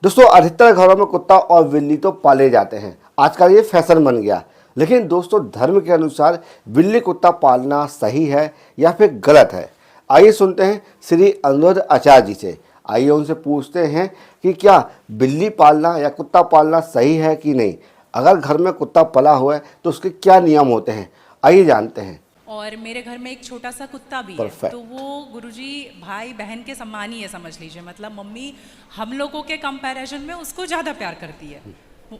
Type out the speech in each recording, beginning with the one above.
दोस्तों अधिकतर घरों में कुत्ता और बिल्ली तो पाले जाते हैं। आजकल ये फैशन बन गया। लेकिन दोस्तों धर्म के अनुसार बिल्ली कुत्ता पालना सही है या फिर गलत है? आइए सुनते हैं श्री अनुरुद्ध आचार्य जी से। आइए उनसे पूछते हैं कि क्या बिल्ली पालना या कुत्ता पालना सही है कि नहीं। अगर घर में कुत्ता पला हुआ है तो उसके क्या नियम होते हैं, आइए जानते हैं। और मेरे घर में एक छोटा सा कुत्ता भी है, Perfect. तो वो गुरुजी भाई बहन के समान ही है, समझ लीजिए। मतलब मम्मी हम लोगों के कंपैरिजन में उसको ज़्यादा प्यार करती है।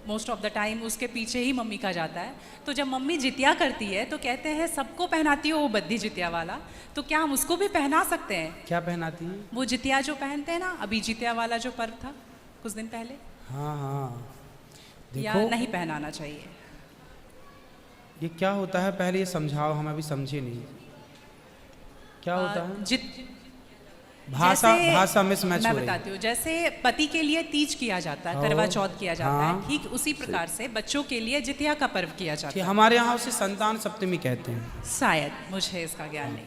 मोस्ट ऑफ द टाइम उसके पीछे ही मम्मी का जाता है। तो जब मम्मी जितिया करती है तो कहते हैं सबको पहनाती हो वो बद्धी जितिया वाला, तो क्या हम उसको भी पहना सकते हैं? क्या पहनाती हैं? वो जितिया जो पहनते हैं ना, अभी जितिया वाला जो पर्व था कुछ दिन पहले, हाँ हाँ, या देखो नहीं पहनाना चाहिए? ये क्या होता है, पहले ये समझाओ, हम अभी समझे नहीं क्या होता है। भाषा मिसमैच हो मैं रही है। बताती हूँ। जैसे पति के लिए तीज किया जाता है, करवा चौथ किया जाता हाँ। है, ठीक उसी प्रकार से बच्चों के लिए जितिया का पर्व किया जाता है। हमारे यहाँ उसे संतान सप्तमी कहते हैं। शायद, मुझे इसका ज्ञान नहीं।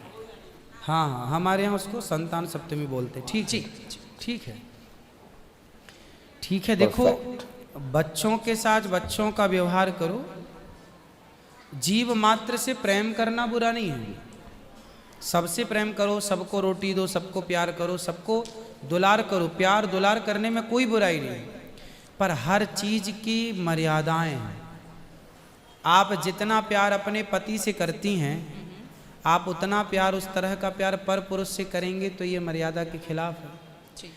हाँ हाँ, हमारे यहाँ उसको संतान सप्तमी बोलते हैं। ठीक जी है, ठीक है, ठीक है। देखो, बच्चों के साथ बच्चों का व्यवहार करो। जीव मात्र से प्रेम करना बुरा नहीं है। सबसे प्रेम करो, सबको रोटी दो, सबको प्यार करो, सबको दुलार करो। प्यार दुलार करने में कोई बुराई नहीं, पर हर चीज की मर्यादाएं हैं। आप जितना प्यार अपने पति से करती हैं, आप उतना प्यार, उस तरह का प्यार पर पुरुष से करेंगे तो ये मर्यादा के खिलाफ है। जी।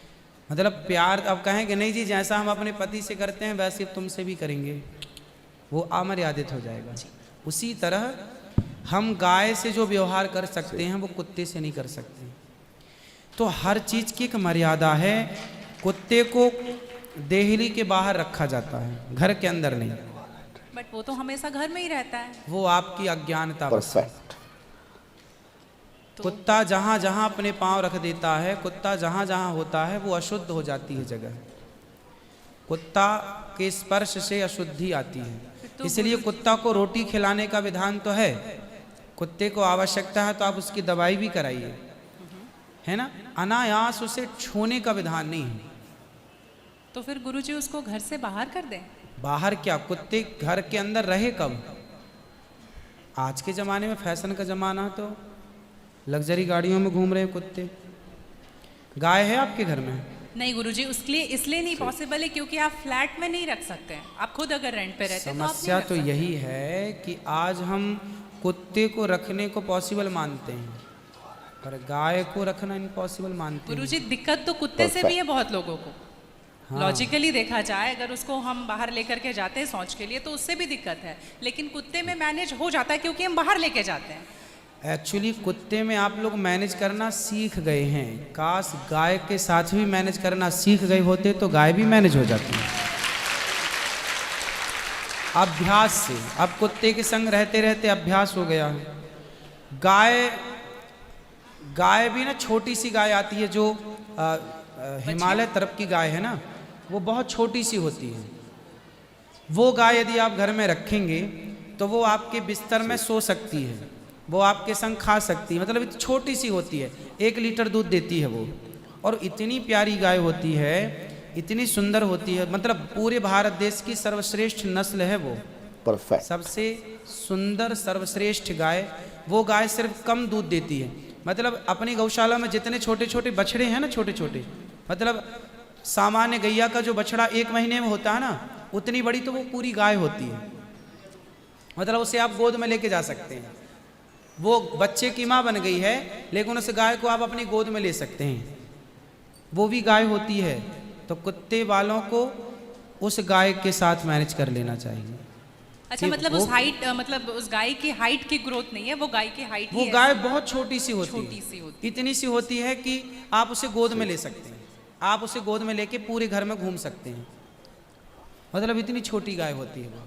मतलब प्यार अब कहेंगे नहीं जी, जैसा हम अपने पति से करते हैं वैसे तुमसे भी करेंगे, वो अमर्यादित हो जाएगा। उसी तरह हम गाय से जो व्यवहार कर सकते हैं वो कुत्ते से नहीं कर सकते। तो हर चीज की एक मर्यादा है। कुत्ते को देहली के बाहर रखा जाता है, घर के अंदर नहीं। बट वो तो हमेशा घर में ही रहता है। वो आपकी अज्ञानता बस है। कुत्ता जहां जहां अपने पांव रख देता है, कुत्ता जहां जहां होता है, वो अशुद्ध हो जाती है जगह। कुत्ता के स्पर्श से अशुद्धि आती है। इसलिए कुत्ता को रोटी खिलाने का विधान तो है। कुत्ते को आवश्यकता है तो आप उसकी दवाई भी कराइए, है ना। अनायास उसे छूने का विधान नहीं है। तो फिर गुरुजी उसको घर से बाहर कर दें? बाहर क्या, कुत्ते घर के अंदर रहे कब? आज के ज़माने में फैशन का ज़माना, तो लग्जरी गाड़ियों में घूम रहे हैं कुत्ते। गाय है आपके घर में? नहीं गुरुजी, उसके लिए इसलिए नहीं पॉसिबल है क्योंकि आप फ्लैट में नहीं रख सकते हैं। आप खुद अगर रेंट पे रहते हैं तो आप समस्या नहीं तो रख सकते। यही है कि आज हम कुत्ते को रखने को पॉसिबल मानते हैं, पर गाय को रखना इम्पॉसिबल मानते हैं। गुरुजी दिक्कत तो कुत्ते से भी है बहुत लोगों को। हाँ। लॉजिकली देखा जाए, अगर उसको हम बाहर लेकर के जाते हैं शौच के लिए तो उससे भी दिक्कत है, लेकिन कुत्ते में मैनेज हो जाता है क्योंकि हम बाहर लेके जाते हैं। एक्चुअली कुत्ते में आप लोग मैनेज करना सीख गए हैं। काश गाय के साथ भी मैनेज करना सीख गए होते तो गाय भी मैनेज हो जाती है अभ्यास से। अब कुत्ते के संग रहते रहते अभ्यास हो गया है। गाय भी ना, छोटी सी गाय आती है जो हिमालय तरफ की गाय है ना, वो बहुत छोटी सी होती है। वो गाय यदि आप घर में रखेंगे तो वो आपके बिस्तर में सो सकती है, वो आपके संग खा सकती है। मतलब इतनी छोटी सी होती है, 1 लीटर दूध देती है वो, और इतनी प्यारी गाय होती है, इतनी सुंदर होती है। मतलब पूरे भारत देश की सर्वश्रेष्ठ नस्ल है वो। परफेक्ट। सबसे सुंदर सर्वश्रेष्ठ गाय वो गाय सिर्फ कम दूध देती है। मतलब अपनी गौशाला में जितने छोटे छोटे बछड़े हैं ना, छोटे छोटे, मतलब सामान्य गैया का जो बछड़ा 1 महीने में होता है ना, उतनी बड़ी तो वो पूरी गाय होती है। मतलब उसे आप गोद में लेके जा सकते हैं। वो बच्चे की माँ बन गई है, लेकिन उस गाय को आप अपनी गोद में ले सकते हैं, वो भी गाय होती है। तो कुत्ते वालों को उस गाय के साथ मैनेज कर लेना चाहिए। अच्छा, मतलब उस हाइट, मतलब उस गाय की हाइट की ग्रोथ नहीं है, वो गाय की हाइट वो गाय बहुत छोटी सी होती है, छोटी सी होती है। इतनी सी होती है कि आप उसे गोद में ले सकते हैं। आप उसे गोद में लेके पूरे घर में घूम सकते हैं। मतलब इतनी छोटी गाय होती है वो।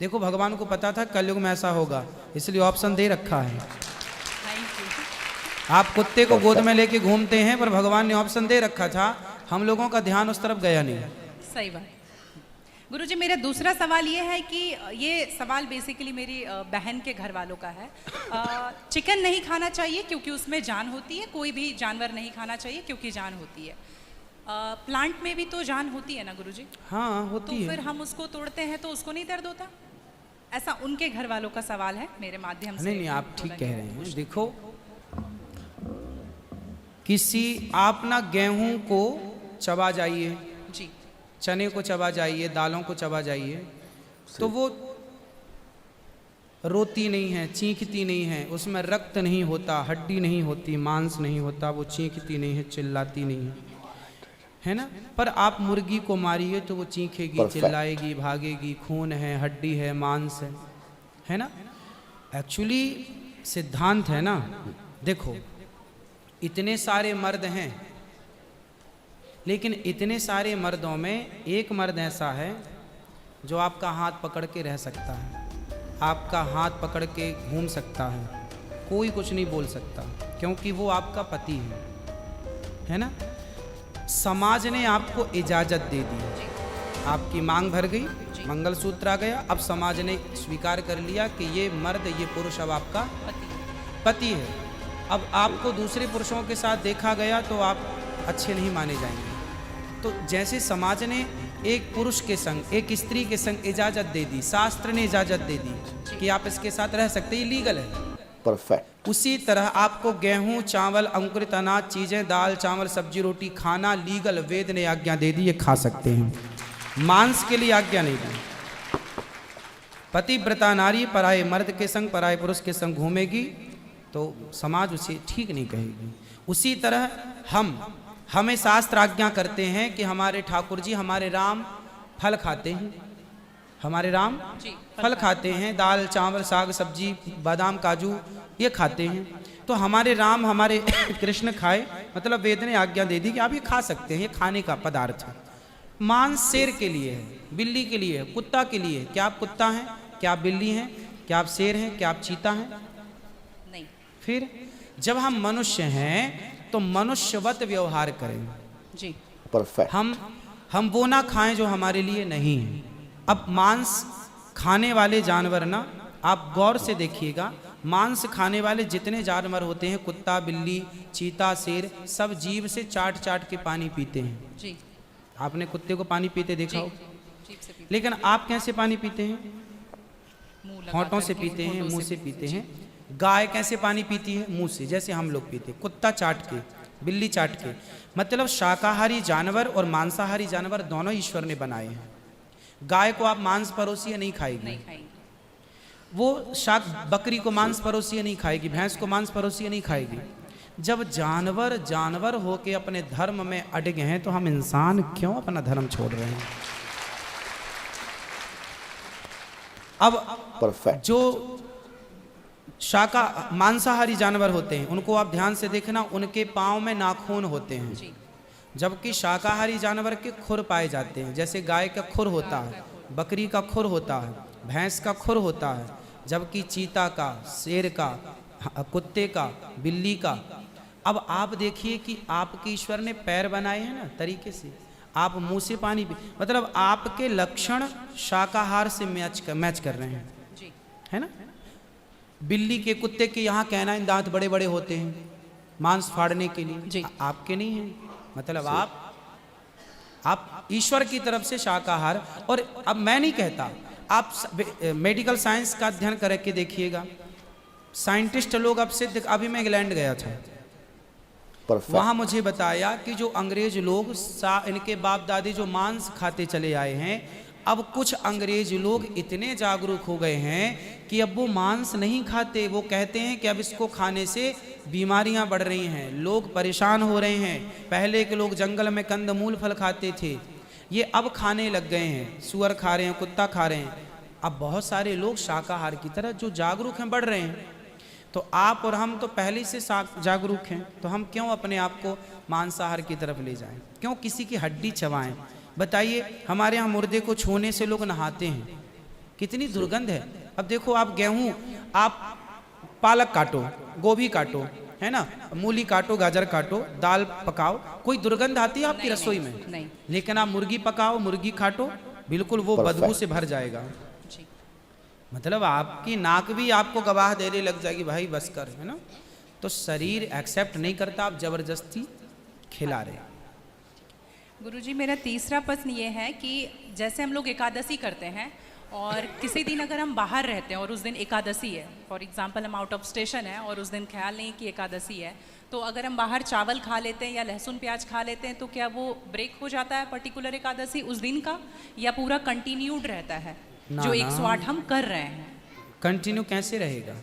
देखो, भगवान को पता था कलयुग में ऐसा होगा, इसलिए ऑप्शन दे रखा है। आप कुत्ते को गोद में लेके घूमते हैं, पर भगवान ने ऑप्शन दे रखा था, हम लोगों का ध्यान उस तरफ गया नहीं। सही बात। गुरुजी, मेरा दूसरा सवाल ये है कि ये सवाल बेसिकली मेरी बहन के घर वालों का है। चिकन नहीं खाना चाहिए क्योंकि उसमें जान होती है, कोई भी जानवर नहीं खाना चाहिए क्योंकि जान होती है। प्लांट में भी तो जान होती है ना गुरुजी, हाँ तो होती है। फिर हम उसको तोड़ते हैं तो उसको नहीं दर्द होता? ऐसा उनके घर वालों का सवाल है, मेरे माध्यम से। नहीं नहीं, आप ठीक बोला कह गया। रहे हैं। देखो, किसी आप ना गेहूं को चबा जाइए, जी चने को चबा जाइए, दालों को चबा जाइए, तो वो रोती नहीं है, चीखती नहीं है, उसमें रक्त नहीं होता, हड्डी नहीं होती, मांस नहीं होता, वो चीखती नहीं है, चिल्लाती नहीं है ना। पर आप मुर्गी को मारिए तो वो चीखेगी, Perfect. चिल्लाएगी, भागेगी, खून है, हड्डी है, मांस है ना। एक्चुअली सिद्धांत है ना। देखो, इतने सारे मर्द हैं, लेकिन इतने सारे मर्दों में एक मर्द ऐसा है जो आपका हाथ पकड़ के रह सकता है, आपका हाथ पकड़ के घूम सकता है, कोई कुछ नहीं बोल सकता, क्योंकि वो आपका पति है ना। समाज ने आपको इजाज़त दे दी, आपकी मांग भर गई, मंगलसूत्र आ गया, अब समाज ने स्वीकार कर लिया कि ये मर्द, ये पुरुष अब आपका पति है। अब आपको दूसरे पुरुषों के साथ देखा गया तो आप अच्छे नहीं माने जाएंगे। तो जैसे समाज ने एक पुरुष के संग, एक स्त्री के संग इजाज़त दे दी, शास्त्र ने इजाज़त दे दी कि आप इसके साथ रह सकते, ये लीगल है। परफेक्ट। उसी तरह आपको गेहूं, चावल, अंकुरित अनाज चीज़ें, दाल, चावल, सब्जी, रोटी खाना लीगल, वेद ने आज्ञा दे दी, ये खा सकते हैं। मांस के लिए आज्ञा नहीं दी। पतिव्रता नारी पराये मर्द के संग, पराये पुरुष के संग घूमेगी तो समाज उसे ठीक नहीं कहेगी। उसी तरह हमें शास्त्र आज्ञा करते हैं कि हमारे ठाकुर जी, हमारे राम फल खाते हैं, हमारे राम जी, फल खाते हैं, दाल, चावल, साग, सब्जी, बादाम, काजू ये खाते हैं। तो हमारे राम, हमारे कृष्ण खाए, मतलब वेद ने आज्ञा दे दी कि आप ये खा सकते हैं, ये खाने का पदार्थ है। मांस शेर के लिए है, बिल्ली के लिए है, कुत्ता के लिए है। क्या आप कुत्ता हैं? क्या आप बिल्ली हैं? क्या आप शेर हैं? क्या आप चीता हैं? नहीं। फिर जब हम मनुष्य हैं तो मनुष्यवत व्यवहार करें। जी परफेक्ट। हम वो ना खाएं जो हमारे लिए नहीं है। अब मांस खाने वाले जानवर ना, आप गौर से देखिएगा, मांस खाने वाले जितने जानवर होते हैं, कुत्ता, बिल्ली, चीता, शेर, सब जीभ से चाट चाट के पानी पीते हैं। जी आपने कुत्ते को पानी पीते देखा जी हो? जीभ से पीते, लेकिन आप कैसे पानी पीते हैं? मुंह लगा होंठों से करके, पीते हैं, होंठों मुंह से पीते हैं। गाय कैसे पानी पीती है? मुंह से, जैसे हम लोग पीते, कुत्ता चाट के, बिल्ली चाट के। मतलब शाकाहारी जानवर और मांसाहारी जानवर दोनों ईश्वर ने बनाए हैं। गाय को आप मांस परोसिए, नहीं खाएगी। नहीं खाएंगे। वो शाक, बकरी को मांस परोसिए नहीं खाएगी, भैंस को मांस परोसिए नहीं खाएगी। जब जानवर जानवर होके अपने धर्म में अड़ग हैं, तो हम इंसान क्यों अपना धर्म छोड़ रहे हैं? अब परफेक्ट। जो मांसाहारी जानवर होते हैं, उनको आप ध्यान से देखना, उनके पाँव में नाखून होते हैं, जी जबकि शाकाहारी जानवर के खुर पाए जाते हैं। जैसे गाय का खुर होता है, बकरी का खुर होता है, भैंस का खुर होता है, जबकि चीता का, शेर का, कुत्ते का, बिल्ली का। अब आप देखिए कि आपके ईश्वर ने पैर बनाए हैं ना तरीके से, आप मुंह से पानी पी, मतलब आपके लक्षण शाकाहार से मैच कर रहे हैं, जी है ना। बिल्ली के, कुत्ते के यहाँ कैनाइन दांत बड़े बड़े होते हैं मांस फाड़ने के लिए, जी। आपके नहीं हैं। मतलब आप ईश्वर की तरफ से शाकाहार। और अब मैं नहीं कहता, आप मेडिकल साइंस का अध्ययन करके देखिएगा, साइंटिस्ट लोग अब सिद्ध, अभी मैं इंग्लैंड गया था, परफेक्ट। वहाँ मुझे बताया कि जो अंग्रेज लोग, इनके बाप दादी जो मांस खाते चले आए हैं, अब कुछ अंग्रेज लोग इतने जागरूक हो गए हैं कि अब वो मांस नहीं खाते। वो कहते हैं कि अब इसको खाने से बीमारियां बढ़ रही हैं, लोग परेशान हो रहे हैं। पहले के लोग जंगल में कंदमूल फल खाते थे, ये अब खाने लग गए हैं, सुअर खा रहे हैं, कुत्ता खा रहे हैं। अब बहुत सारे लोग शाकाहार की तरह जो जागरूक हैं बढ़ रहे हैं। तो आप और हम तो पहले से जागरूक हैं, तो हम क्यों अपने आप को मांसाहार की तरफ ले जाएं? क्यों किसी की हड्डी चबाएं? बताइए, हमारे यहाँ मुर्दे को छूने से लोग नहाते हैं, कितनी दुर्गंध है। अब देखो, आप गेहूं, आप पालक काटो, गोभी काटो, है ना, मूली काटो, गाजर काटो, दाल पकाओ, कोई दुर्गंध आती है आपकी नहीं, रसोई नहीं, में? नहीं। लेकिन आप मुर्गी पकाओ, मुर्गी काटो, बिल्कुल वो Perfect. बदबू से भर जाएगा। जी मतलब आपकी नाक भी आपको गवाह देने लग जाएगी, भाई बस कर, है ना। तो शरीर एक्सेप्ट नहीं करता, आप जबरदस्ती खिला रहे। गुरुजी मेरा तीसरा प्रश्न ये है कि जैसे हम लोग एकादशी करते हैं और किसी दिन अगर हम बाहर रहते हैं और उस दिन एकादशी है, फॉर एग्जांपल हम आउट ऑफ स्टेशन है और उस दिन ख्याल नहीं कि एकादशी है, तो अगर हम बाहर चावल खा लेते हैं या लहसुन प्याज खा लेते हैं तो क्या वो ब्रेक हो जाता है पर्टिकुलर एकादशी उस दिन का, या पूरा कंटिन्यूड रहता है ना, जो ना। 108 हम कर रहे हैं? कंटिन्यू कैसे रहेगा?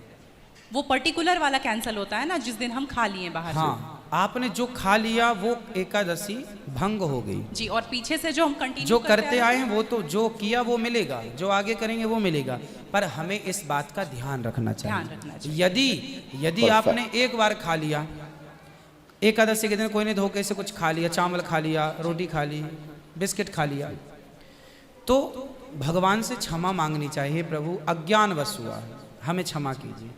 वो पर्टिकुलर वाला कैंसिल होता है ना जिस दिन हम खा लिए बाहर से। हाँ, आपने जो खा लिया वो एकादशी भंग हो गई। जी, और पीछे से जो हम कंटिन्यू जो करते आए हैं वो तो जो किया वो मिलेगा, जो आगे करेंगे वो मिलेगा, पर हमें इस बात का ध्यान रखना ध्यान रखना चाहिए। यदि आपने एक बार खा लिया, एकादशी के दिन कोई ने धोखे से कुछ खा लिया, चावल खा लिया, रोटी खा ली, बिस्किट खा लिया, तो भगवान से क्षमा मांगनी चाहिए, प्रभु अज्ञानवश हुआ, हमें क्षमा कीजिए,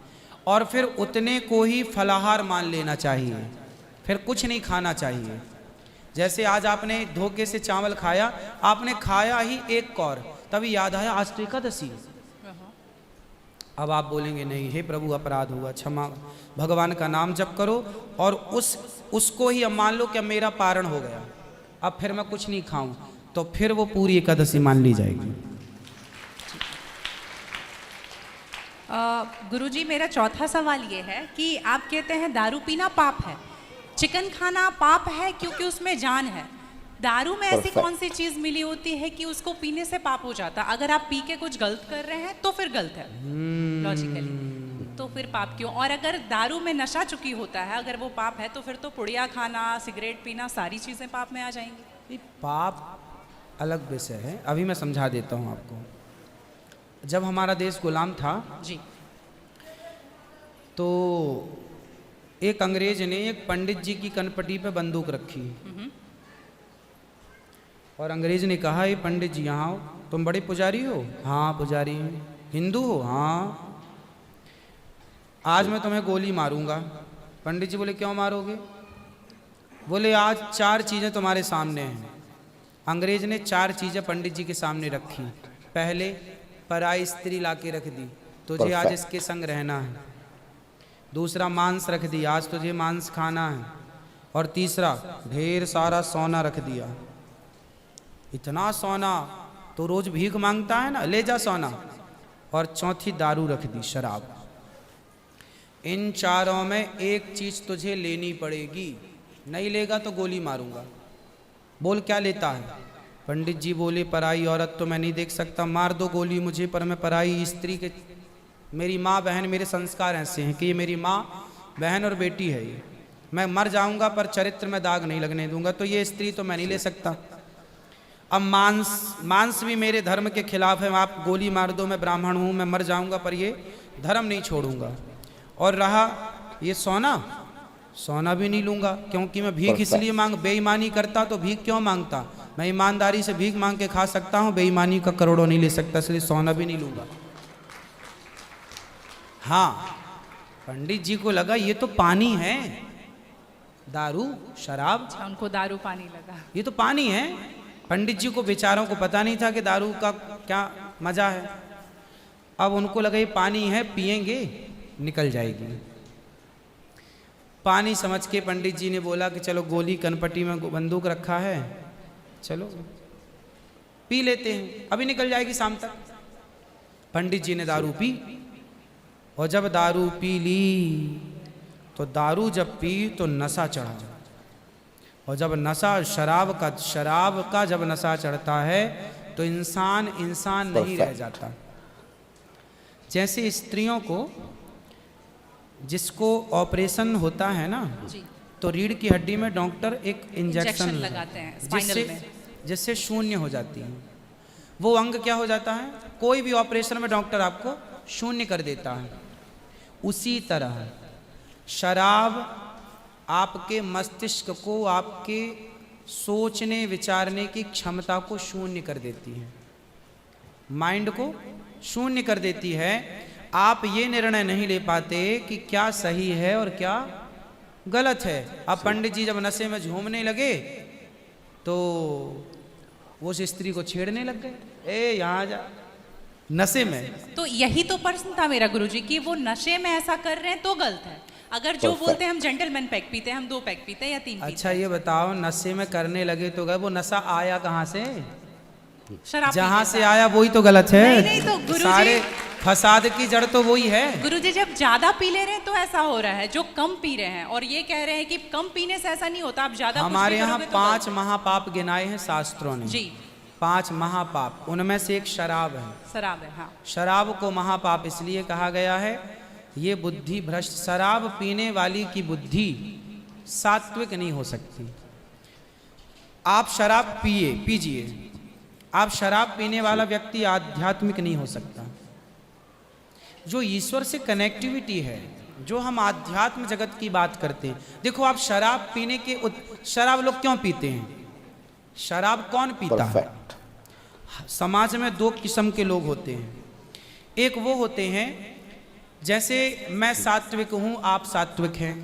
और फिर उतने को ही फलाहार मान लेना चाहिए, फिर कुछ नहीं खाना चाहिए। जैसे आज आपने धोखे से चावल खाया, आपने खाया ही एक कौर, तभी याद आया आज तो एकादशी। अब आप बोलेंगे नहीं, हे प्रभु अपराध हुआ, क्षमा, भगवान का नाम जप करो, और उसको ही अब मान लो कि अब मेरा पारण हो गया, अब फिर मैं कुछ नहीं खाऊं, तो फिर वो पूरी एकादशी मान ली जाएगी। गुरुजी मेरा चौथा सवाल ये है कि आप कहते हैं दारू पीना पाप है, चिकन खाना पाप है क्योंकि उसमें जान है। दारू में ऐसी Perfect. कौन सी चीज मिली होती है कि उसको पीने से पाप हो जाता? अगर आप पी के कुछ गलत कर रहे हैं तो फिर गलत है लॉजिकली, तो फिर पाप क्यों? और अगर दारू में नशा चुकी होता है, अगर वो पाप है, तो फिर तो पुड़िया खाना, सिगरेट पीना, सारी चीजें पाप में आ जाएंगी। पाप अलग विषय है, अभी मैं समझा देता हूँ आपको। जब हमारा देश गुलाम था जी, तो एक अंग्रेज ने एक पंडित जी की कनपटी पे बंदूक रखी, और अंग्रेज ने कहा, ये पंडित जी यहाँ आओ, तुम बड़े पुजारी हो? हाँ पुजारी हैं। हिंदू हो? हाँ। आज मैं तुम्हें गोली मारूंगा। पंडित जी बोले क्यों मारोगे? बोले आज 4 चीज़ें तुम्हारे सामने हैं। अंग्रेज ने 4 चीज़ें पंडित जी के सामने रखी। पहले पराई स्त्री ला के रख दी, तुझे आज इसके संग रहना है। दूसरा मांस रख दिया, आज तुझे मांस खाना है। और तीसरा ढेर सारा सोना रख दिया। इतना सोना तो रोज भीख मांगता है ना, ले जा सोना। और चौथी दारू रख दी, शराब। इन चारों में एक चीज तुझे लेनी पड़ेगी, नहीं लेगा तो गोली मारूंगा। बोल क्या लेता है? पंडित जी बोले पराई औरत तो मैं नहीं देख सकता, मार दो गोली मुझे, पर मैं पराई स्त्री के, मेरी माँ बहन, मेरे संस्कार ऐसे हैं कि ये मेरी माँ बहन और बेटी है, ये मैं मर जाऊंगा पर चरित्र में दाग नहीं लगने दूंगा, तो ये स्त्री तो मैं नहीं ले सकता। अब मांस भी मेरे धर्म के खिलाफ है, आप गोली मार दो, मैं ब्राह्मण हूँ, मैं मर जाऊंगा पर ये धर्म नहीं छोड़ूंगा। और रहा ये सोना भी नहीं लूंगा, क्योंकि मैं भीख इसलिए बेईमानी करता तो भीख क्यों मांगता? मैं ईमानदारी से भीख मांग के खा सकता हूँ, बेईमानी का करोड़ों नहीं ले सकता, इसलिए सोना भी नहीं लूंगा। हाँ, पंडित जी को लगा ये तो पानी है, दारू शराब, उनको दारू पानी लगा, ये तो पानी है। पंडित जी को बेचारों को पता नहीं था कि दारू का क्या मजा है। अब उनको लगा ये पानी है, पिएंगे निकल जाएगी। पानी समझ के पंडित जी ने बोला कि चलो गोली कनपटी में बंदूक रखा है, चलो पी लेते हैं, अभी निकल जाएगी शाम तक। पंडित जी ने दारू पी, और जब दारू पी ली तो दारू जब पी तो नशा चढ़ा, और जब नशा शराब का जब नशा चढ़ता है तो इंसान नहीं रह जाता। जैसे स्त्रियों को जिसको ऑपरेशन होता है ना, तो रीढ़ की हड्डी में डॉक्टर एक इंजेक्शन लगाते हैं स्पाइनल में, जिससे शून्य हो जाती है। वो अंग क्या हो जाता है? कोई भी ऑपरेशन में डॉक्टर आपको शून्य कर देता है। उसी तरह शराब आपके मस्तिष्क को, आपके सोचने विचारने की क्षमता को शून्य कर देती है, माइंड को शून्य कर देती है। आप ये निर्णय नहीं ले पाते कि क्या सही है और क्या गलत है। अब पंडित जी जब नशे में झूमने लगे तो वो उस स्त्री को छेड़ने लग गए, ए यहाँ जा, नशे में। तो यही तो प्रश्न था मेरा गुरुजी कि वो नशे में ऐसा कर रहे हैं तो गलत है, अगर जो Perfect. बोलते हैं हम जेंटलमैन पैक पीते हैं, हम 2 पैक पीते हैं या 3 अच्छा ये बताओ, नशे में करने लगे तो गए, वो नशा आया कहाँ से? शराब जहाँ पीने से आया वही तो गलत है। नहीं, नहीं, तो गुरुजी- सारे फसाद की जड़ तो वही है। गुरुजी जब ज्यादा पी ले रहे हैं तो ऐसा हो रहा है, जो कम पी रहे हैं और ये कह रहे हैं कि कम पीने से ऐसा नहीं होता, आप ज्यादा कुछ भी हमारे यहाँ करोगे तो 5 महापाप गिनाए हैं शास्त्रों ने। जी 5 महापाप, उनमें से एक शराब है। शराब है, हाँ। शराब को महापाप इसलिए कहा गया है, ये बुद्धि भ्रष्ट, शराब पीने वाली की बुद्धि सात्विक नहीं हो सकती। आप शराब पीजिए, आप शराब पीने वाला व्यक्ति आध्यात्मिक नहीं हो सकता। जो ईश्वर से कनेक्टिविटी है, जो हम आध्यात्म जगत की बात करते हैं, देखो आप शराब पीने के शराब लोग क्यों पीते हैं? शराब कौन पीता है? परफेक्ट। समाज में 2 किस्म के लोग होते हैं। एक वो होते हैं, जैसे मैं सात्विक हूँ, आप सात्विक हैं,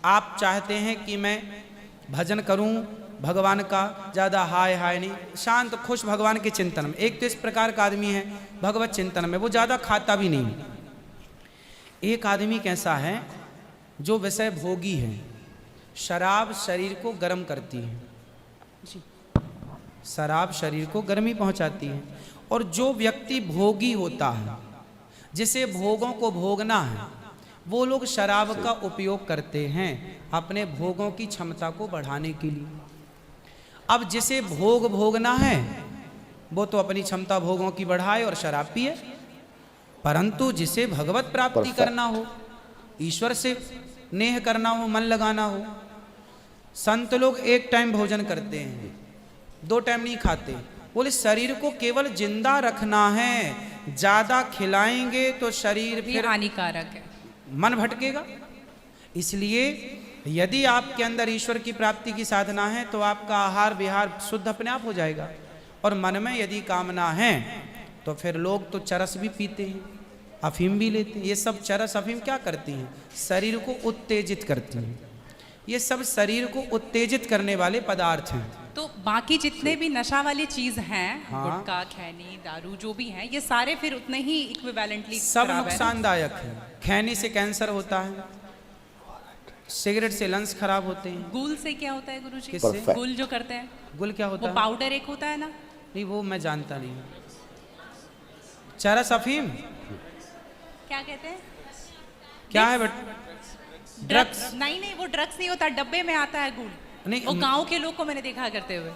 आप चाहते हैं कि मैं भजन करूँ भगवान का, ज़्यादा हाय हाय नहीं, शांत खुश भगवान के चिंतन में। एक तो इस प्रकार का आदमी है भगवत चिंतन में, वो ज़्यादा खाता भी नहीं। एक आदमी कैसा है जो विषय भोगी है। शराब शरीर को गर्म करती है, शराब शरीर को गर्मी पहुंचाती है। और जो व्यक्ति भोगी होता है, जिसे भोगों को भोगना है, वो लोग शराब का उपयोग करते हैं अपने भोगों की क्षमता को बढ़ाने के लिए। अब जिसे भोग भोगना है वो तो अपनी क्षमता भोगों की बढ़ाए और शराब पिए, परंतु जिसे भगवत प्राप्ति Perfect. करना हो, ईश्वर से नेह करना हो, मन लगाना हो, संत लोग 1 टाइम भोजन करते हैं, 2 टाइम नहीं खाते। बोले शरीर को केवल जिंदा रखना है, ज्यादा खिलाएंगे तो शरीर ये फिर हानिकारक है। मन भटकेगा। इसलिए यदि आपके अंदर ईश्वर की प्राप्ति की साधना है तो आपका आहार विहार शुद्ध अपने आप हो जाएगा। और मन में यदि कामना है तो फिर लोग तो चरस भी पीते हैं, अफीम भी लेते हैं। ये सब चरस अफीम क्या करती हैं? शरीर को उत्तेजित करती हैं। ये सब शरीर को उत्तेजित करने वाले पदार्थ हैं। तो बाकी जितने भी नशा वाली चीज हैं, हाँ। गुटखा, खैनी, दारू जो भी हैं, ये सारे फिर उतने ही इक्विवेलेंटली सब नुकसानदायक है। खैनी से कैंसर होता है, सिगरेट से लंग्स खराब होते हैं। गुल से क्या होता है गुरुजी? किससे? Perfect. गुल जो करते हैं, गुल क्या होता वो है? पाउडर एक होता है ना। नहीं वो मैं जानता नहीं। चरस अफीम क्या कहते हैं? क्या है बट? ड्रग्स? नहीं नहीं, वो ड्रग्स नहीं होता, डब्बे में आता है गुल। नहीं, वो गांव के लोग को मैंने देखा करते हुए।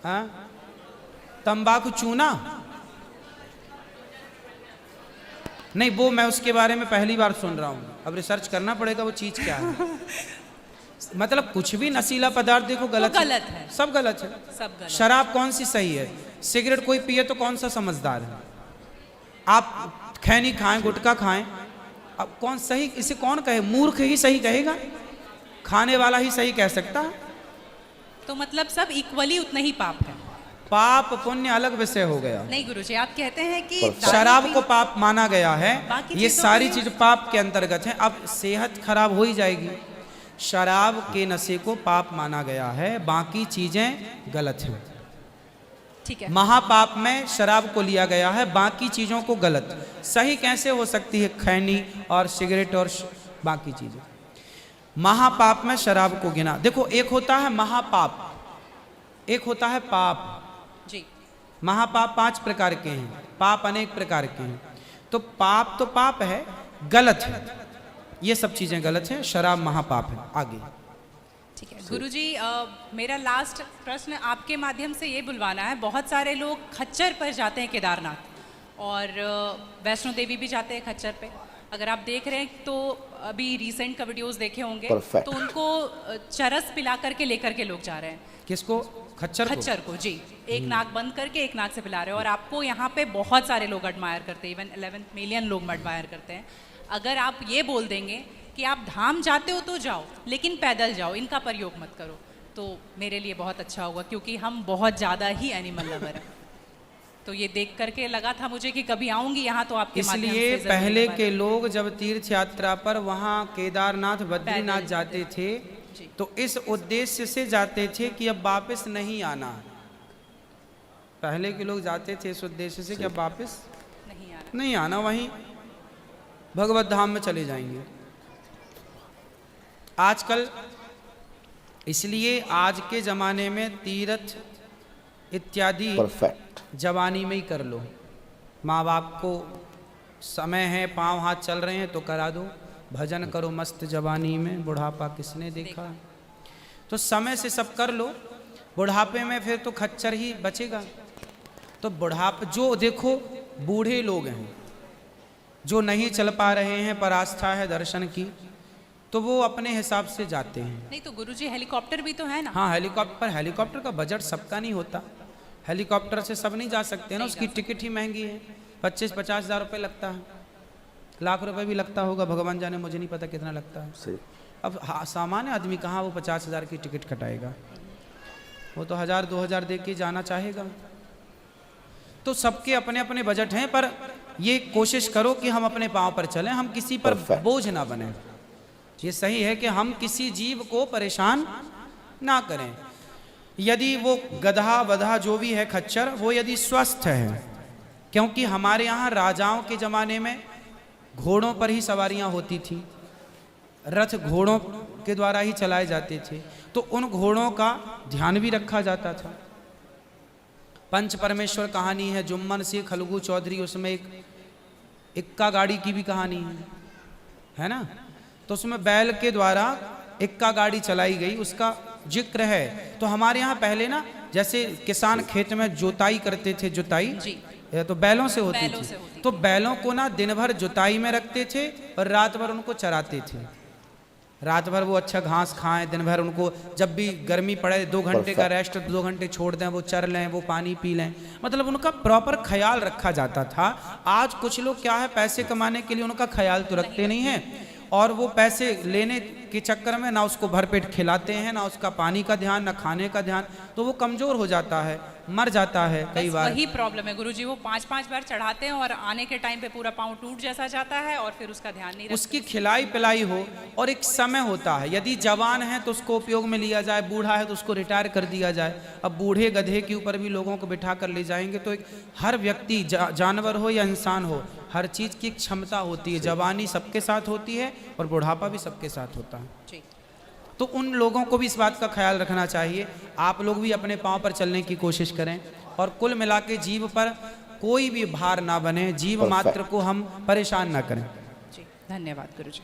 हाँ? तंबाकू चूना? नहीं वो मैं उसके बारे में पहली बार सुन रहा हूँ, अब रिसर्च करना पड़ेगा वो चीज क्या है। मतलब कुछ भी नशीला पदार्थ देखो गलत वो गलत है। सब गलत है। सब गलत। शराब कौन सी सही है? सिगरेट कोई पिए तो कौन सा समझदार है? आप खैनी खाएं, गुटखा खाएं, अब कौन सही? इसे कौन कहे? मूर्ख ही सही कहेगा, खाने वाला ही सही कह सकता है। तो मतलब सब इक्वली उतना ही पाप है। पाप पुण्य अलग विषय हो गया। नहीं गुरुजी, आप कहते हैं कि Perfect. शराब को पाप माना गया है, बाकी ये चीजों सारी को- चीज पाप के अंतर्गत है। अब सेहत खराब हो ही जाएगी। शराब के नशे को पाप माना गया है, बाकी चीजें गलत हैं। ठीक है। महापाप में शराब को लिया गया है, बाकी चीजों को गलत। सही कैसे हो सकती है खैनी और सिगरेट और बाकी चीजें? महापाप में शराब को गिना। देखो एक होता है महापाप, एक होता है पाप। जी। महापाप 5 प्रकार के हैं, पाप अनेक प्रकार के हैं। तो पाप है, गलत है, ये सब चीजें गलत हैं। शराब महापाप है। आगे ठीक है गुरुजी, मेरा लास्ट प्रश्न आपके माध्यम से ये बुलवाना है। बहुत सारे लोग खच्चर पर जाते हैं केदारनाथ, और वैष्णो देवी भी जाते हैं खच्चर पे। अगर आप देख रहे हैं तो अभी रिसेंट का वीडियोस देखे होंगे, Perfect. तो उनको चरस पिला करके लेकर के लोग जा रहे हैं किसको? खच्चर को? खच्चर को। जी, एक नाक बंद करके एक नाक से पिला रहे हैं, और आपको यहाँ पे बहुत सारे लोग एडमायर करते हैं, इवन 11 मिलियन लोग एडमायर करते हैं। अगर आप ये बोल देंगे कि आप धाम जाते हो तो जाओ, लेकिन पैदल जाओ, इनका प्रयोग मत करो, तो मेरे लिए बहुत अच्छा होगा, क्योंकि हम बहुत ज़्यादा ही एनिमल लवर हैं। तो ये देख करके लगा था मुझे कि कभी आऊँगी यहाँ तो आपके माध्यम से इसलिए जरूर पहले एक बार- के लोग जब तीर्थ यात्रा पर वहाँ केदारनाथ बद्रीनाथ पैदल जाते थे जी। तो इस उद्देश्य से जाते थे कि अब वापस नहीं आना। पहले के लोग जाते थे इस उद्देश्य से कि अब वापस नहीं आ रहा। नहीं आना, वहीं भगवत धाम में चले जाएंगे। आजकल इसलिए आज के ज़माने में तीर्थ इत्यादि परफेक्ट। जवानी में ही कर लो। माँ बाप को समय है, पाँव हाथ चल रहे हैं तो करा दो, भजन करो मस्त जवानी में, बुढ़ापा किसने देखा। तो समय से सब कर लो, बुढ़ापे में फिर तो खच्चर ही बचेगा। तो बुढ़ापा जो देखो बूढ़े लोग हैं जो नहीं चल पा रहे हैं पर आस्था है दर्शन की, तो वो अपने हिसाब से जाते हैं। नहीं तो गुरुजी हेलीकॉप्टर भी तो है ना। हाँ हेलीकॉप्टर का बजट सबका नहीं होता, हेलीकॉप्टर से सब नहीं जा सकते ना, उसकी टिकट ही महंगी है, 25-50 हज़ार रुपये लगता है, लाख रुपए भी लगता होगा, भगवान जाने, मुझे नहीं पता कितना लगता है। सही। अब सामान्य आदमी कहाँ वो 50 हज़ार की टिकट कटाएगा, वो तो 1000-2000 दे के जाना चाहेगा। तो सबके अपने अपने बजट हैं, पर ये कोशिश करो कि हम अपने पाँव पर चलें, हम किसी पर Perfect. बोझ ना बने। ये सही है कि हम किसी जीव को परेशान ना करें। यदि वो गधा वधा जो भी है खच्चर, वो यदि स्वस्थ है, क्योंकि हमारे यहाँ राजाओं के ज़माने में घोड़ों पर ही सवारियाँ होती थी, रथ घोड़ों के द्वारा ही चलाए जाते थे, तो उन घोड़ों का ध्यान भी रखा जाता था। पंच परमेश्वर कहानी है, जुम्मन सिंह खलगू चौधरी, उसमें एक इक्का गाड़ी की भी कहानी है ना। तो उसमें बैल के द्वारा इक्का गाड़ी चलाई गई, उसका जिक्र है। तो हमारे यहाँ पहले ना, जैसे किसान खेत में जोताई करते थे, जुताई जी। तो बैलों से होती बैलों थी, से होती तो बैलों को ना दिन भर जुताई में रखते थे और रात भर उनको चराते थे। रात भर वो अच्छा घास खाएं, दिन भर उनको जब भी गर्मी पड़े 2 घंटे का रेस्ट, 2 घंटे छोड़ दें, वो चर लें, वो पानी पी लें, मतलब उनका प्रॉपर ख्याल रखा जाता था। आज कुछ लोग क्या है, पैसे कमाने के लिए उनका ख्याल तो रखते नहीं हैं, और वो पैसे लेने के चक्कर में ना उसको भरपेट खिलाते हैं, ना उसका पानी का ध्यान, ना खाने का ध्यान, तो वो कमज़ोर हो जाता है, मर जाता है कई बस बार। वही प्रॉब्लम है गुरुजी, वो 5-5 बार चढ़ाते हैं और आने के टाइम पे पूरा पाँव टूट जैसा जाता है और फिर उसका ध्यान नहीं रखते। उसकी खिलाई पिलाई हो, और एक समय होता है, यदि जवान है तो उसको उपयोग में लिया जाए, बूढ़ा है तो उसको रिटायर कर दिया जाए। अब बूढ़े गधे के ऊपर भी लोगों को बिठा कर ले जाएंगे, तो एक हर व्यक्ति जानवर हो या इंसान हो, हर चीज़ की एक क्षमता होती है। जवानी सबके साथ होती है और बुढ़ापा भी सबके साथ होता है। जी। तो उन लोगों को भी इस बात का ख्याल रखना चाहिए। आप लोग भी अपने पाँव पर चलने की कोशिश करें, और कुल मिला के जीव पर कोई भी भार ना बने, जीव मात्र को हम परेशान ना करें। जी, धन्यवाद गुरुजी।